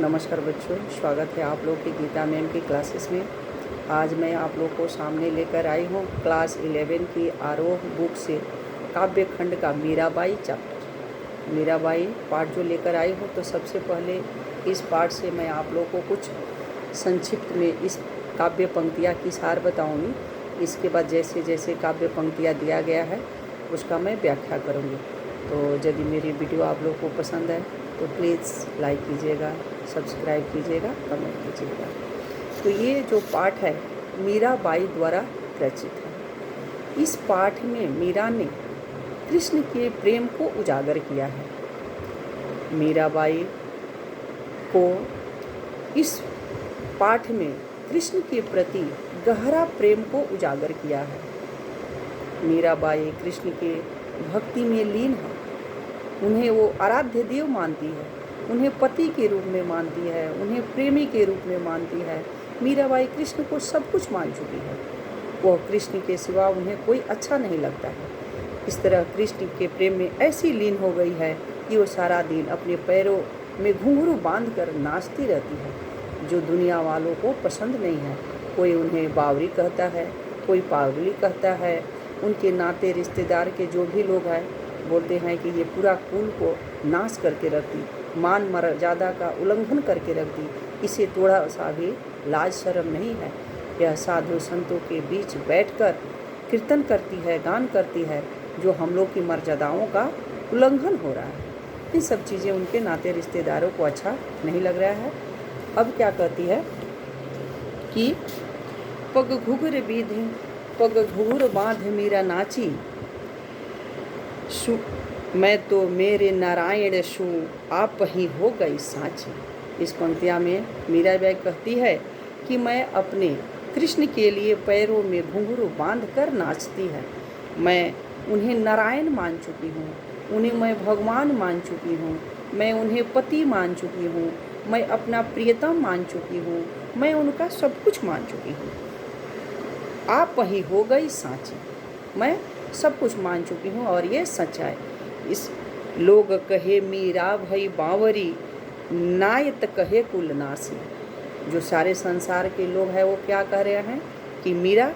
नमस्कार बच्चों, स्वागत है आप लोग की गीता मैम की क्लासेस में। आज मैं आप लोग को सामने लेकर आई हूँ क्लास 11 की आरोह बुक से काव्य खंड का मीराबाई चैप्टर। मीराबाई पार्ट जो लेकर आई हूँ, तो सबसे पहले इस पार्ट से मैं आप लोग को कुछ संक्षिप्त में इस काव्य पंक्तियाँ की सार बताऊँगी। इसके बाद जैसे जैसे काव्य पंक्तियाँ दिया गया है उसका मैं व्याख्या करूँगी। तो यदि मेरी वीडियो आप लोग को पसंद है तो प्लीज़ लाइक कीजिएगा, सब्सक्राइब कीजिएगा, कमेंट कीजिएगा। तो ये जो पाठ है मीराबाई द्वारा रचित है। इस पाठ में मीरा ने कृष्ण के प्रेम को उजागर किया है। मीराबाई को इस पाठ में कृष्ण के प्रति गहरा प्रेम को उजागर किया है। मीराबाई कृष्ण के भक्ति में लीन है। उन्हें वो आराध्य देव मानती है, उन्हें पति के रूप में मानती है, उन्हें प्रेमी के रूप में मानती है। मीराबाई कृष्ण को सब कुछ मान चुकी है। वह कृष्ण के सिवा उन्हें कोई अच्छा नहीं लगता है। इस तरह कृष्ण के प्रेम में ऐसी लीन हो गई है कि वो सारा दिन अपने पैरों में घुंघरू बांध कर नाचती रहती है, जो दुनिया वालों को पसंद नहीं है। कोई उन्हें बावरी कहता है, कोई पागली कहता है। उनके नाते रिश्तेदार के जो भी लोग हैं बोलते हैं कि ये पूरा कुल को नाश करके रख दी, मान मर्यादा का उल्लंघन करके रख दी। इसे थोड़ा सा भी लाज शर्म नहीं है। यह साधु संतों के बीच बैठकर कीर्तन करती है, गान करती है, जो हम लोग की मर्यादाओं का उल्लंघन हो रहा है। इन सब चीज़ें उनके नाते रिश्तेदारों को अच्छा नहीं लग रहा है। अब क्या कहती है कि पग घुघुर बांध मीरा नाची, मैं तो मेरे नारायण शू आप ही हो गई साची। इस पंक्तियाँ में मीराबाई कहती है कि मैं अपने कृष्ण के लिए पैरों में घुंघरू बांध कर नाचती है। मैं उन्हें नारायण मान चुकी हूँ, उन्हें मैं भगवान मान चुकी हूँ, मैं उन्हें पति मान चुकी हूँ, मैं अपना प्रियतम मान चुकी हूँ, मैं उनका सब कुछ मान चुकी हूँ। आप ही हो गई साची, मैं सब कुछ मान चुकी हूँ और ये सच है। इस लोग कहे मीरा भई बावरी, नायत कहे कुलनासी। जो सारे संसार के लोग हैं वो क्या कह रहे हैं कि मीरा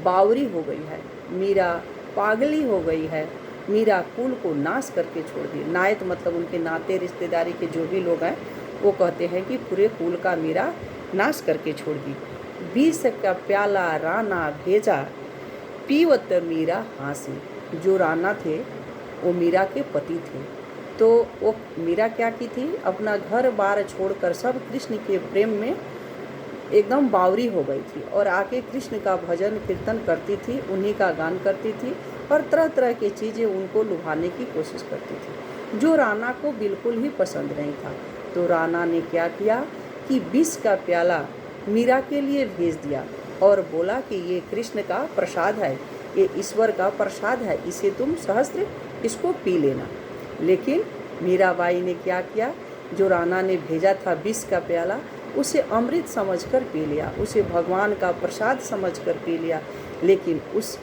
बावरी हो गई है, मीरा पागली हो गई है, मीरा कुल को नाश करके छोड़ दी। नायत मतलब उनके नाते रिश्तेदारी के जो भी लोग हैं वो कहते हैं कि पूरे कुल का मीरा नाश करके छोड़ दी। 20 का प्याला राना भेजा, पीवत मीरा हाँसी। जो राणा थे वो मीरा के पति थे। तो वो मीरा क्या की थी, अपना घर बार छोड़कर सब कृष्ण के प्रेम में एकदम बावरी हो गई थी और आके कृष्ण का भजन कीर्तन करती थी, उन्हीं का गान करती थी और तरह तरह की चीज़ें उनको लुभाने की कोशिश करती थी, जो राणा को बिल्कुल ही पसंद नहीं था। तो राणा ने क्या किया कि 20 का प्याला मीरा के लिए भेज दिया और बोला कि ये कृष्ण का प्रसाद है, ये ईश्वर का प्रसाद है, इसे तुम सहस्त्र इसको पी लेना। लेकिन मीराबाई ने क्या किया, जो राणा ने भेजा था 20 का प्याला, उसे अमृत समझकर पी लिया, उसे भगवान का प्रसाद समझकर पी लिया। लेकिन उस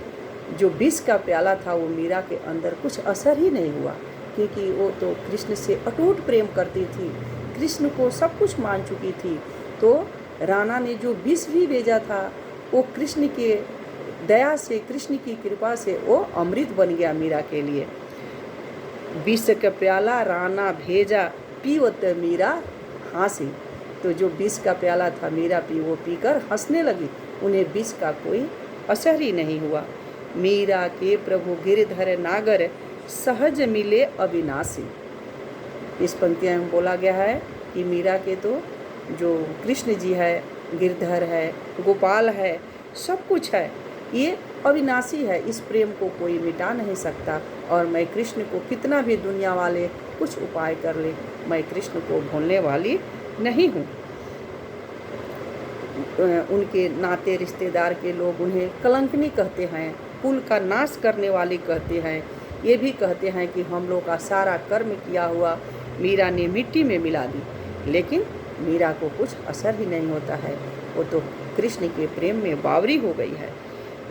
जो 20 का प्याला था वो मीरा के अंदर कुछ असर ही नहीं हुआ, क्योंकि वो तो कृष्ण से अटूट प्रेम करती थी, कृष्ण को सब कुछ मान चुकी थी। तो राणा ने जो विष भी भेजा था वो कृष्ण के दया से, कृष्ण की कृपा से वो अमृत बन गया मीरा के लिए। 20 का प्याला राणा भेजा, पीवत मीरा हाँसी। तो जो 20 का प्याला था मीरा वो पीकर हंसने लगी, उन्हें 20 का कोई असर ही नहीं हुआ। मीरा के प्रभु गिरधर नागर, सहज मिले अविनाशी। इस पंक्तियाँ में बोला गया है कि मीरा के तो जो कृष्ण जी है, गिरधर है, गोपाल है, सब कुछ है, ये अविनाशी है, इस प्रेम को कोई मिटा नहीं सकता। और मैं कृष्ण को कितना भी दुनिया वाले कुछ उपाय कर ले, मैं कृष्ण को भूलने वाली नहीं हूँ। उनके नाते रिश्तेदार के लोग उन्हें कलंकनी कहते हैं, कुल का नाश करने वाली कहते हैं। ये भी कहते हैं कि हम लोग का सारा कर्म किया हुआ मीरा ने मिट्टी में मिला दी। लेकिन मीरा को कुछ असर ही नहीं होता है, वो तो कृष्ण के प्रेम में बावरी हो गई है।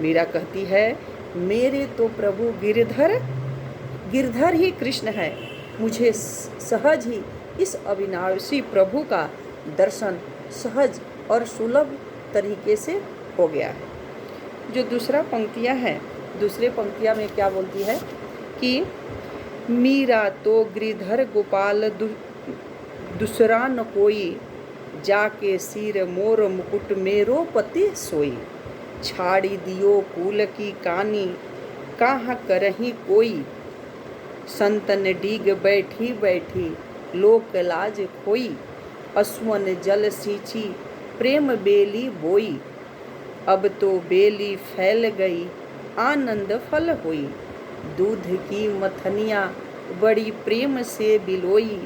मीरा कहती है, मेरे तो प्रभु गिरधर ही कृष्ण है, मुझे सहज ही इस अविनाशी प्रभु का दर्शन सहज और सुलभ तरीके से हो गया है। जो दूसरा पंक्तियाँ हैं, दूसरे पंक्तियाँ में क्या बोलती है कि मीरा तो गिरधर गोपाल दूसरा न कोई, जाके सिर मोर मुकुट मेरो पति सोई। छाड़ी दियो कुल की कानी, कहाँ करही कोई, संतन डीग बैठी बैठी लोक लाज खोई। असवन जल सींची प्रेम बेली बोई, अब तो बेली फैल गई आनंद फल हुई। दूध की मथनिया बड़ी प्रेम से बिलोई,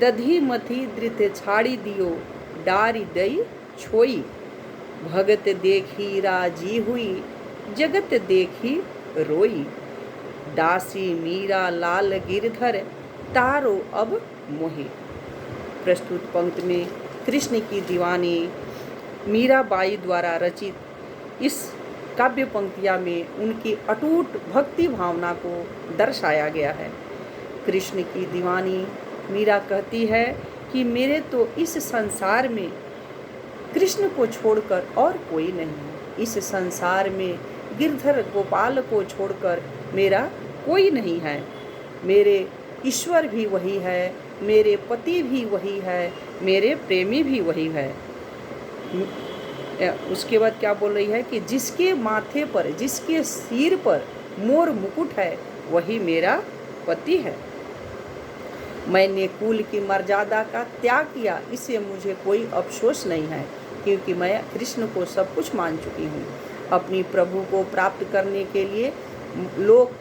दधी मथी धृत छाड़ी दियो डारी दई छोई। भगत देखी राजी हुई, जगत देखी रोई। दासी मीरा लाल गिरधर तारो अब मोही। प्रस्तुत पंक्ति में कृष्ण की दीवानी मीराबाई द्वारा रचित इस काव्य पंक्तियाँ में उनकी अटूट भक्ति भावना को दर्शाया गया है। कृष्ण की दीवानी मीरा कहती है कि मेरे तो इस संसार में कृष्ण को छोड़कर और कोई नहीं है। इस संसार में गिरधर गोपाल को छोड़कर मेरा कोई नहीं है। मेरे ईश्वर भी वही है, मेरे पति भी वही है, मेरे प्रेमी भी वही है। उसके बाद क्या बोल रही है कि जिसके माथे पर, जिसके सिर पर मोर मुकुट है, वही मेरा पति है। मैंने कुल की मर्यादा का त्याग किया, इससे मुझे कोई अफसोस नहीं है, क्योंकि मैं कृष्ण को सब कुछ मान चुकी हूँ। अपनी प्रभु को प्राप्त करने के लिए लोक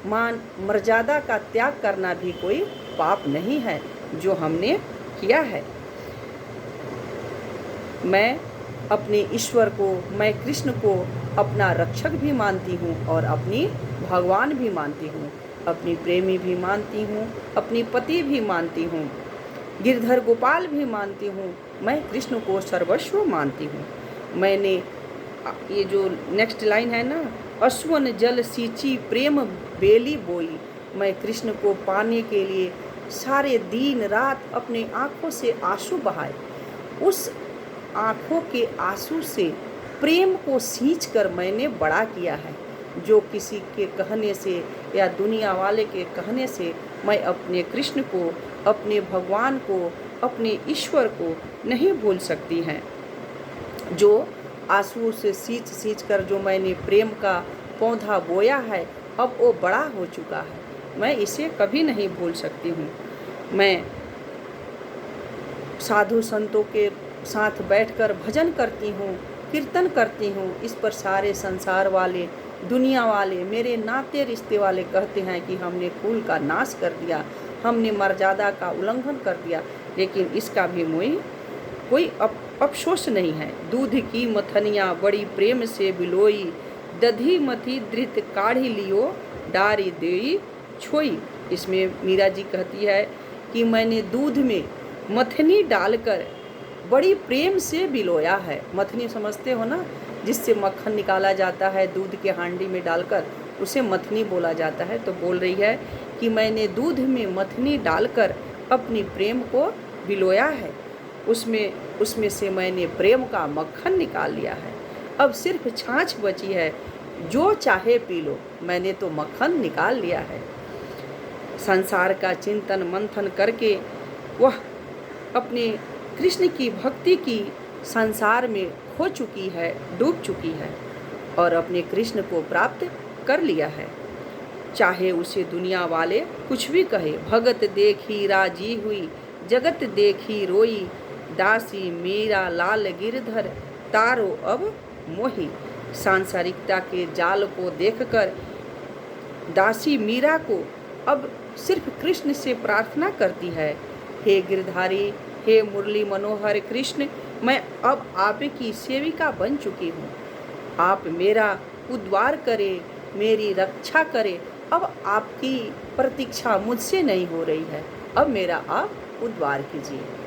मान मर्यादा का त्याग करना भी कोई पाप नहीं है जो हमने किया है। मैं अपने ईश्वर को, मैं कृष्ण को अपना रक्षक भी मानती हूँ और अपनी भगवान भी मानती हूँ, अपनी प्रेमी भी मानती हूँ, अपनी पति भी मानती हूँ, गिरधर गोपाल भी मानती हूँ। मैं कृष्ण को सर्वस्व मानती हूँ। मैंने ये जो नेक्स्ट लाइन है ना, अश्वन जल सींची प्रेम बेली बोई। मैं कृष्ण को पाने के लिए सारे दिन रात अपने आँखों से आंसू बहाए। उस आँखों के आंसू से प्रेम को सींच कर मैंने बड़ा किया है, जो किसी के कहने से या दुनिया वाले के कहने से मैं अपने कृष्ण को, अपने भगवान को, अपने ईश्वर को नहीं भूल सकती हैं। जो आंसू से सींच कर जो मैंने प्रेम का पौधा बोया है, अब वो बड़ा हो चुका है, मैं इसे कभी नहीं भूल सकती हूँ। मैं साधु संतों के साथ बैठकर भजन करती हूँ, कीर्तन करती हूँ। इस पर सारे संसार वाले, दुनिया वाले, मेरे नाते रिश्ते वाले कहते हैं कि हमने कुल का नाश कर दिया, हमने मर्यादा का उल्लंघन कर दिया, लेकिन इसका भी मुझे कोई अफसोस नहीं है। दूध की मथनिया बड़ी प्रेम से बिलोई, दधी मथी धृत काढ़ी लियो डारी देई छोई। इसमें मीरा जी कहती है कि मैंने दूध में मथनी डालकर बड़ी प्रेम से बिलोया है। मथनी समझते हो ना, जिससे मक्खन निकाला जाता है दूध के हांडी में डालकर, उसे मथनी बोला जाता है। तो बोल रही है कि मैंने दूध में मथनी डालकर अपनी प्रेम को बिलोया है, उसमें से मैंने प्रेम का मक्खन निकाल लिया है। अब सिर्फ छाछ बची है, जो चाहे पी लो, मैंने तो मक्खन निकाल लिया है। संसार का चिंतन मंथन करके वह अपने कृष्ण की भक्ति की संसार में खो चुकी है, डूब चुकी है और अपने कृष्ण को प्राप्त कर लिया है। चाहे उसे दुनिया वाले कुछ भी कहे, भगत देखी राजी हुई, जगत देखी रोई। दासी मीरा लाल गिरधर तारो अब मोही। सांसारिकता के जाल को देखकर दासी मीरा को अब सिर्फ कृष्ण से प्रार्थना करती है, हे गिरधारी, हे मुरली मनोहर कृष्ण, मैं अब आपकी सेविका बन चुकी हूँ। आप मेरा उद्धार करें, मेरी रक्षा करें। अब आपकी प्रतीक्षा मुझसे नहीं हो रही है, अब मेरा आप उद्धार कीजिए।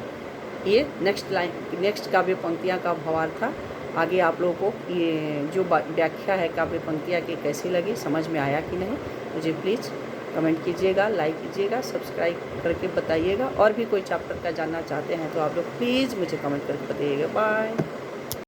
ये नेक्स्ट काव्य पंक्तियाँ का भावार्थ था। आगे आप लोगों को ये जो व्याख्या है काव्य पंक्तियाँ की कैसी लगी, समझ में आया कि नहीं, मुझे प्लीज़ कमेंट कीजिएगा, लाइक कीजिएगा, सब्सक्राइब करके बताइएगा। और भी कोई चैप्टर का जानना चाहते हैं तो आप लोग प्लीज़ मुझे कमेंट करके बताइएगा। बाय।